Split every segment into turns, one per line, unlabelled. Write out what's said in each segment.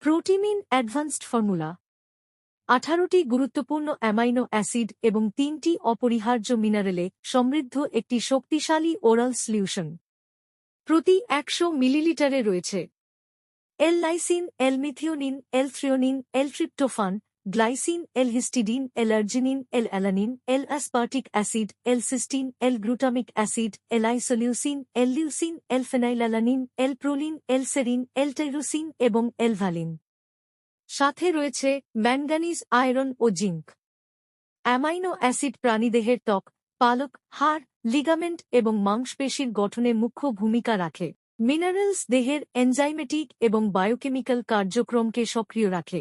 প্রোটিমিন advanced formula 18টি গুরুত্বপূর্ণ amino acid এবং 3টি অপরিহার্য মিনারেলে সমৃদ্ধ একটি শক্তিশালী ওরাল সলিউশন। প্রতি 100 মিলিলিটারে রয়েছে এল-লাইসিন, এল-মিথিওনিন, এল-থ্রিওনিন, এল-ট্রিপ্টোফান, গ্লাইসিন, এল-হিস্টিডিন, এল-আর্জিনিন, এল-অ্যালানিন, এল-অ্যাসপার্টিক অ্যাসিড, এল-সিস্টিন, এল-গ্লুটামিক অ্যাসিড, এল-আইসোলিউসিন, এল-লিউসিন, এল-ফেনাইলঅ্যালানিন, এল-প্রোলিন, এল-সেরিন, এল-টাইরোসিন এবং এল-ভ্যালিন। সাথে রয়েছে ম্যাঙ্গানিজ, আয়রন ও জিঙ্ক। অ্যামাইনো অ্যাসিড প্রাণীদেহের ত্বক, পালক, হাড়, লিগামেন্ট এবং মাংসপেশির গঠনে মুখ্য ভূমিকা রাখে। মিনারেলস দেহের এনজাইমেটিক এবং বায়োকেমিক্যাল কার্যক্রমকে সক্রিয় রাখে,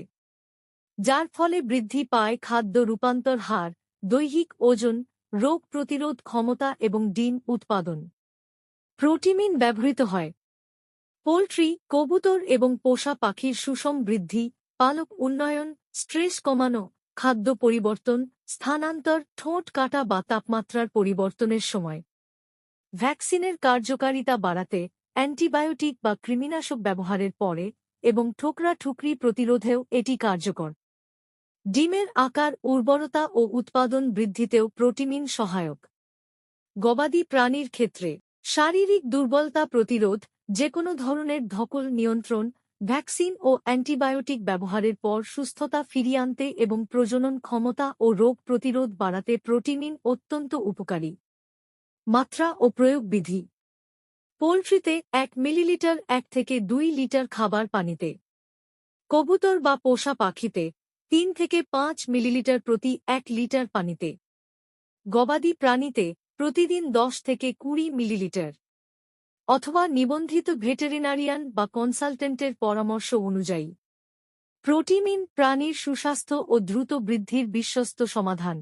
যার ফলে বৃদ্ধি পায় খাদ্য রূপান্তর হার, দৈহিক ওজন, রোগ প্রতিরোধ ক্ষমতা এবং ডিম উৎপাদন। প্রোটিমিন ব্যবহৃত হয় পোল্ট্রি, কবুতর এবং পোষা পাখির সুষম বৃদ্ধি, পালক উন্নয়ন, স্ট্রেস কমানো, খাদ্য পরিবর্তন, স্থানান্তর, ঠোঁট কাটা বা তাপমাত্রার পরিবর্তনের সময়। ভ্যাকসিনের কার্যকারিতা বাড়াতে, অ্যান্টিবায়োটিক বা কৃমিনাশক ব্যবহারের পরে এবং ঠোকরা-ঠুকরি প্রতিরোধেও এটি কার্যকর। ডিমের আকার, উর্বরতা ও উৎপাদন বৃদ্ধিতেও প্রোটিমিন সহায়ক। গবাদি প্রাণীর ক্ষেত্রে শারীরিক দুর্বলতা প্রতিরোধ, যেকোনো ধরনের ধকল নিয়ন্ত্রণ, ভ্যাকসিন ও অ্যান্টিবায়োটিক ব্যবহারের পর সুস্থতা ফিরিয়ে আনতে এবং প্রজনন ক্ষমতা ও রোগ প্রতিরোধ বাড়াতে প্রোটিমিন অত্যন্ত উপকারী। মাত্রা ও প্রয়োগ বিধি। পোল্ট্রিতে 1 মিলিলিটার 1 থেকে 2 লিটার খাবার পানিতে। কবুতর বা পোষা পাখিতে 3 থেকে 5 মিলিলিটার প্রতি 1 লিটার পানিতে। গবাদি প্রাণীতে প্রতিদিন 10 থেকে 20 মিলিলিটার, অথবা নিবন্ধিত ভেটেরিনারিয়ান বা কনসালটেন্টের পরামর্শ অনুযায়ী। প্রোটিমিন প্রাণীর সুস্বাস্থ্য ও দ্রুত বৃদ্ধির বিশ্বস্ত সমাধান।